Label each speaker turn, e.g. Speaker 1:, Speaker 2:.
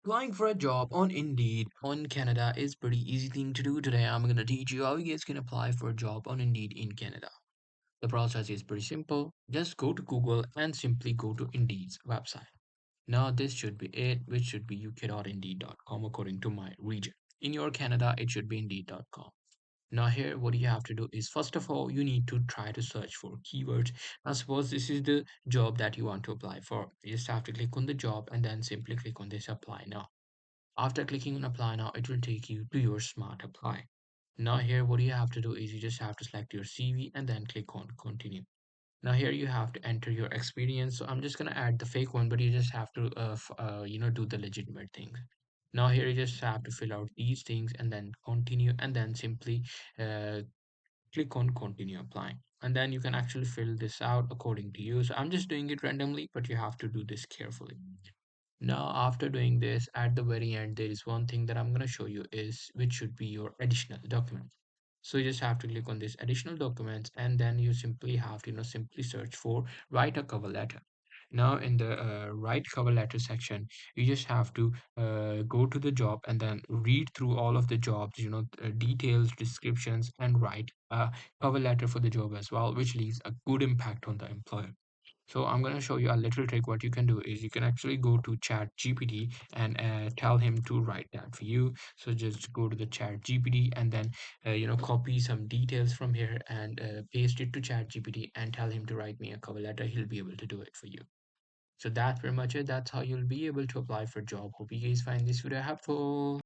Speaker 1: Applying for a job on Indeed on Canada is pretty easy thing to do. Today I'm gonna teach you how you guys can apply for a job on Indeed in Canada. The process is pretty simple. Just go to Google and simply go to Indeed's website. Now this should be it, which should be uk.indeed.com according to my region. In your Canada, it should be indeed.com. Now here what you have to do is first of all you need to try to search for keywords. Now suppose this is the job that you want to apply for. You just have to click on the job and then simply click on this apply now. After clicking on apply now, it will take you to your smart apply. Now here what you have to do is you just have to select your CV and then click on continue. Now here you have to enter your experience. So I'm just gonna add the fake one, but you just have to do the legitimate things. Now here you just have to fill out these things and then continue and then simply uh, click on continue applying. And then you can actually fill this out according to you. So I'm just doing it randomly, but you have to do this carefully. Now, after doing this, at the very end, there is one thing that I'm going to show you is which should be your additional documents. So you just have to click on this additional documents and then you simply have to, simply search for write a cover letter. Now in the write cover letter section, you just have to go to the job and then read through all of the jobs, details, descriptions, and write a cover letter for the job as well, which leaves a good impact on the employer. So I'm going to show you a little trick. What you can do is you can actually go to Chat GPT and tell him to write that for you. So just go to the Chat GPT and then copy some details from here and paste it to Chat GPT and tell him to write me a cover letter. He'll be able to do it for you. So that's pretty much it. That's how you'll be able to apply for a job. Hope you guys find this video helpful.